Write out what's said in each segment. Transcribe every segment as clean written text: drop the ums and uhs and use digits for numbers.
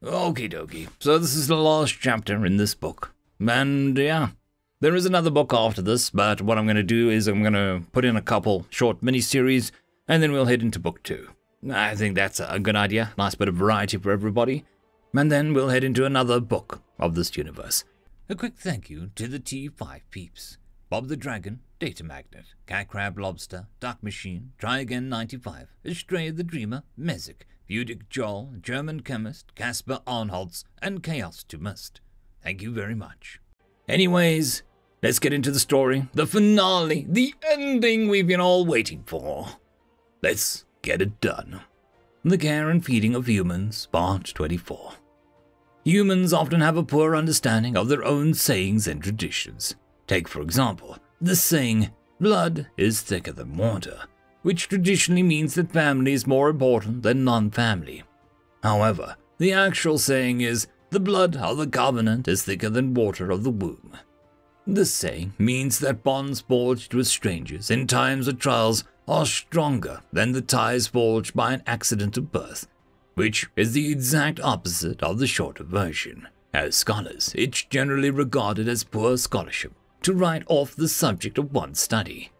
Okie dokie. So this is the last chapter in this book. And yeah, there is another book after this, but what I'm going to do is I'm going to put in a couple short mini-series, and then we'll head into book 2. I think that's a good idea. Nice bit of variety for everybody. And then we'll head into another book of this universe. A quick thank you to the T5 peeps. Bob the Dragon, Data Magnet, Cat Crab Lobster, Duck Machine, Try Again 95, Astray the Dreamer, Mezek, Budic Joel, German Chemist, Casper Arnholtz, and Chaos to Mist. Thank you very much. Anyways, let's get into the story, the finale, the ending we've been all waiting for. Let's get it done. The Care and Feeding of Humans, Part 24. Humans often have a poor understanding of their own sayings and traditions. Take, for example, the saying, blood is thicker than water, which traditionally means that family is more important than non-family. However, the actual saying is, the blood of the covenant is thicker than water of the womb. This saying means that bonds forged with strangers in times of trials are stronger than the ties forged by an accident of birth, which is the exact opposite of the shorter version. As scholars, it's generally regarded as poor scholarship to write off the subject of one's study.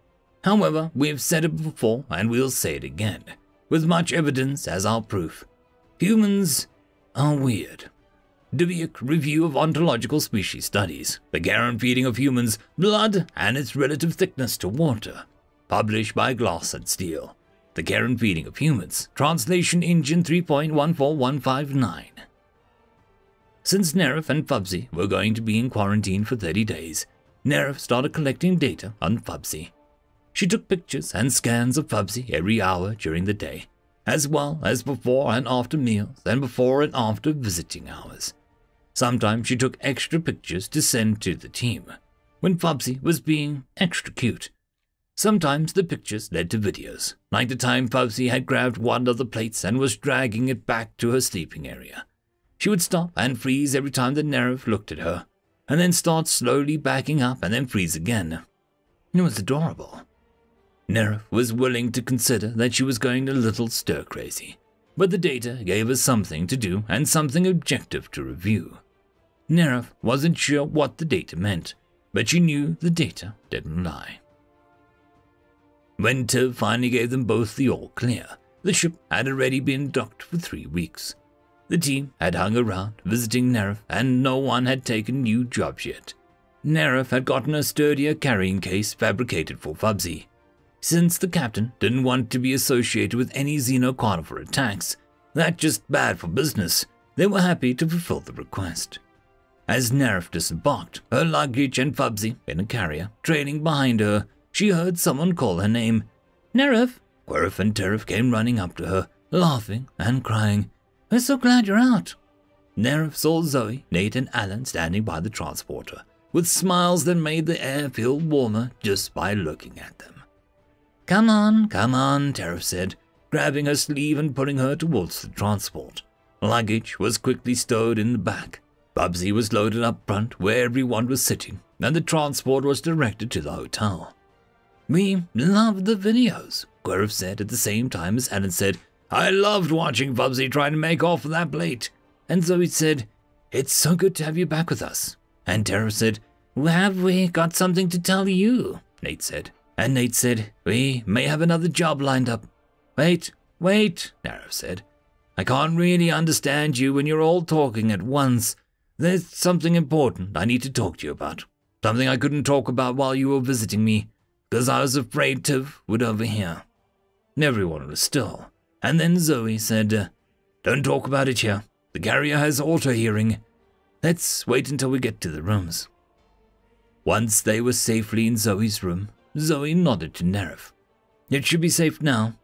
However, we've said it before and we'll say it again, with much evidence as our proof. Humans are weird. Dweck Review of Ontological Species Studies, The Care and Feeding of Humans, Blood and its Relative Thickness to Water, published by Glass and Steel. The Care and Feeding of Humans, Translation Engine 3.14159. Since Nerif and Fubsy were going to be in quarantine for 30 days, Nerif started collecting data on Fubsy. She took pictures and scans of Fubsy every hour during the day, as well as before and after meals and before and after visiting hours. Sometimes she took extra pictures to send to the team, when Fubsy was being extra cute. Sometimes the pictures led to videos, like the time Fubsy had grabbed one of the plates and was dragging it back to her sleeping area. She would stop and freeze every time the Nerif looked at her, and then start slowly backing up and then freeze again. It was adorable. Nerif was willing to consider that she was going a little stir-crazy, but the data gave her something to do and something objective to review. Nerif wasn't sure what the data meant, but she knew the data didn't lie. When Tiv finally gave them both the all-clear, the ship had already been docked for 3 weeks. The team had hung around, visiting Nerif, and no one had taken new jobs yet. Nerif had gotten a sturdier carrying case fabricated for Fubsy. Since the captain didn't want to be associated with any xenocarnivore attacks, that's just bad for business, they were happy to fulfill the request. As Nerif disembarked, her luggage and Fubsy in a carrier trailing behind her, she heard someone call her name. Nerif! Quirf and Terif came running up to her, laughing and crying. We're so glad you're out. Nerif saw Zoe, Nate, and Alan standing by the transporter, with smiles that made the air feel warmer just by looking at them. Come on, Terif said, grabbing her sleeve and pulling her towards the transport. Luggage was quickly stowed in the back. Bubsy was loaded up front where everyone was sitting, and the transport was directed to the hotel. We loved the videos, Quirf said at the same time as Alan said, I loved watching Bubsy try to make off with that plate. And Zoe said, it's so good to have you back with us. And Terif said, have we got something to tell you? Nate said. And Nate said, we may have another job lined up. Wait, Terif said. I can't really understand you when you're all talking at once. There's something important I need to talk to you about. Something I couldn't talk about while you were visiting me, because I was afraid Tiv would overhear. Everyone was still. And then Zoe said, don't talk about it here. The carrier has auto-hearing. Let's wait until we get to the rooms. Once they were safely in Zoe's room, Zoe nodded to Nerif. It should be safe now.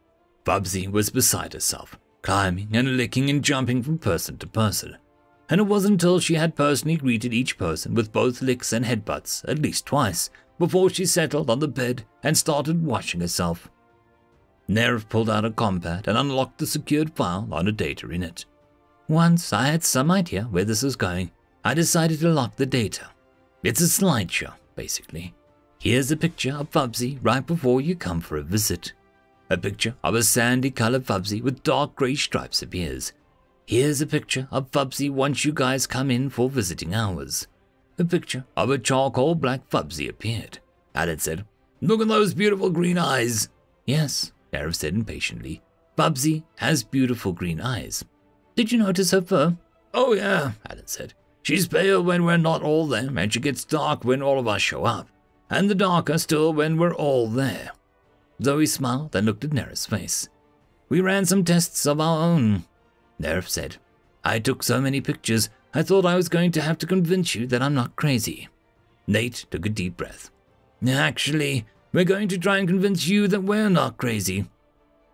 Bubsy was beside herself, climbing and licking and jumping from person to person. And it wasn't until she had personally greeted each person with both licks and headbutts at least twice before she settled on the bed and started washing herself. Nerif pulled out a compad and unlocked the secured file on the data in it. Once I had some idea where this was going, I decided to lock the data. It's a slideshow, basically. Here's a picture of Fubsy right before you come for a visit. A picture of a sandy-colored Fubsy with dark grey stripes of ears. Here's a picture of Fubsy once you guys come in for visiting hours. A picture of a charcoal black Fubsy appeared. Alan said, "Look at those beautiful green eyes." "Yes," Sheriff said impatiently. "Fubsy has beautiful green eyes. Did you notice her fur?" "Oh yeah," Alan said. "She's pale when we're not all there, and she gets dark when all of us show up. And the darker still when we're all there." Zoe smiled and looked at Nere's face. "We ran some tests of our own," Nerf said. "I took so many pictures, I thought I was going to have to convince you that I'm not crazy." Nate took a deep breath. "Actually, we're going to try and convince you that we're not crazy."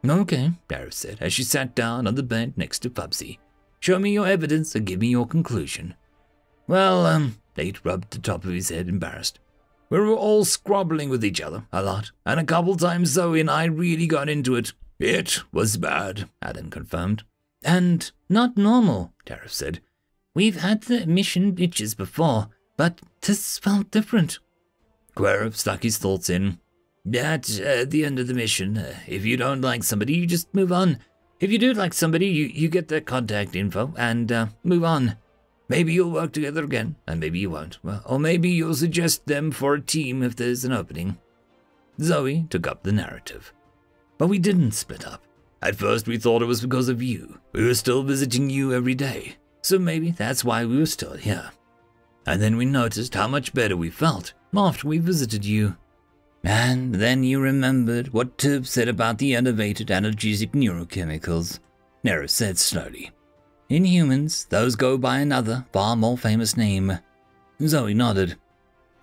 "Okay," Nerf said as she sat down on the bed next to Fubsy. "Show me your evidence and give me your conclusion." "Well, Nate rubbed the top of his head, embarrassed. "We were all squabbling with each other a lot, and a couple times Zoe and I really got into it. It was bad," Adam confirmed. "And not normal," Tariff said. "We've had the mission bitches before, but this felt different." Querf stuck his thoughts in. "At the end of the mission, if you don't like somebody, you just move on. If you do like somebody, you get their contact info and move on. Maybe you'll work together again, and maybe you won't. Or maybe you'll suggest them for a team if there's an opening." Zoe took up the narrative. "But we didn't split up. At first we thought it was because of you. We were still visiting you every day, so maybe that's why we were still here. And then we noticed how much better we felt after we visited you. And then you remembered what Tib said about the elevated analgesic neurochemicals," Nero said slowly. "In humans, those go by another, far more famous name." Zoe nodded.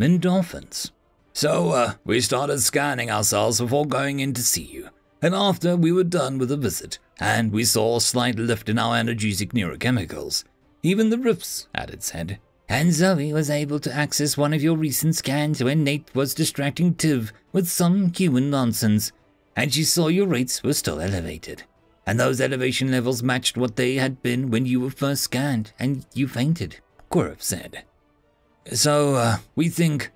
"Endorphins. So, we started scanning ourselves before going in to see you. And after we were done with the visit, and we saw a slight lift in our analgesic neurochemicals. Even the rifts," Added said. "And Zoe was able to access one of your recent scans when Nate was distracting Tiv with some human nonsense, and she saw your rates were still elevated. And those elevation levels matched what they had been when you were first scanned, and you fainted," Quirf said. "So, we think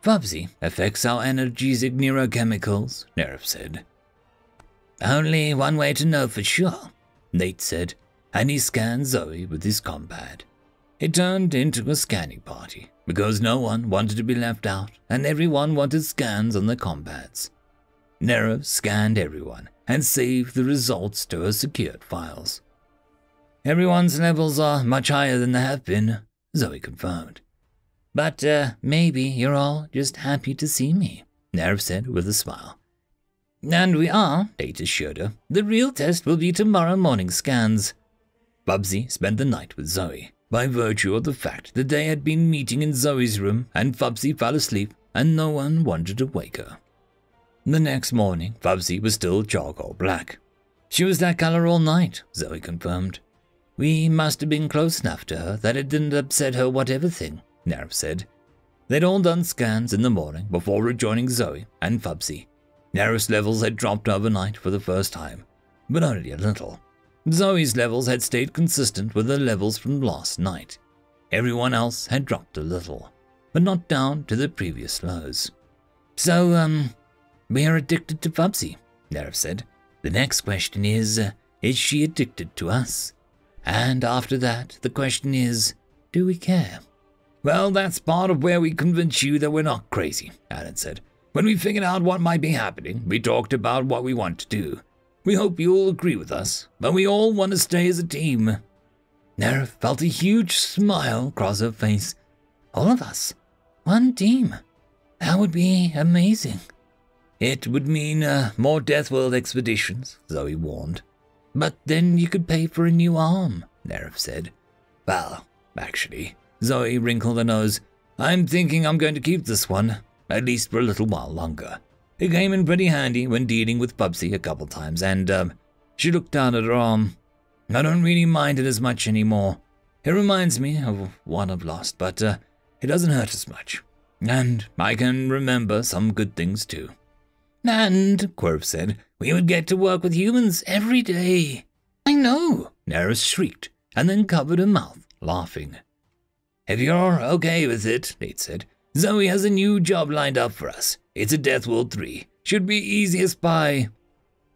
Fubsy affects our analgesic neurochemicals," Nerf said. "Only one way to know for sure," Nate said, and he scanned Zoe with his compad. It turned into a scanning party, because no one wanted to be left out, and everyone wanted scans on their compads. Nero scanned everyone, and saved the results to her secured files. "Everyone's levels are much higher than they have been," Zoe confirmed. "But, maybe you're all just happy to see me," Nerv said with a smile. "And we are," Nate assured her. "The real test will be tomorrow morning scans." Fubsy spent the night with Zoe, by virtue of the fact that they had been meeting in Zoe's room and Fubsy fell asleep and no one wanted to wake her. The next morning, Fubsy was still charcoal black. "She was that color all night," Zoe confirmed. "We must have been close enough to her that it didn't upset her whatever thing," Nerv said. They'd all done scans in the morning before rejoining Zoe and Fubsy. Nerv's levels had dropped overnight for the first time, but only a little. Zoe's levels had stayed consistent with the levels from last night. Everyone else had dropped a little, but not down to the previous lows. "So, we are addicted to Fubsy," Nerv said. "The next question is she addicted to us? And after that, the question is, do we care?" "Well, that's part of where we convince you that we're not crazy," Alan said. "When we figured out what might be happening, we talked about what we want to do. We hope you'll agree with us, but we all want to stay as a team." Nerv felt a huge smile cross her face. "All of us? One team? That would be amazing." "It would mean more Deathworld expeditions," Zoe warned. "But then you could pay for a new arm," Nerv said. "Well, actually," Zoe wrinkled her nose, "I'm thinking I'm going to keep this one, at least for a little while longer. It came in pretty handy when dealing with Fubsy a couple times, and, she looked down at her arm. I don't really mind it as much anymore. It reminds me of one I've lost, but, it doesn't hurt as much. And I can remember some good things too." "And," Quirf said, "we would get to work with humans every day." "I know," Neris shrieked, and then covered her mouth, laughing. "If you're okay with it," Nate said, "Zoe has a new job lined up for us. It's a Deathworld 3. Should be easy as pie."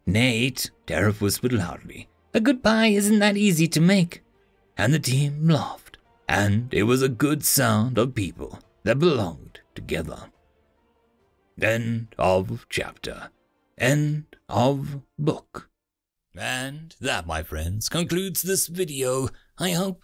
"Nate," Tariff whispered loudly, A good pie isn't that easy to make. And the team laughed, and it was a good sound of people that belonged together. End of chapter. End of book. And that, my friends, concludes this video. I hope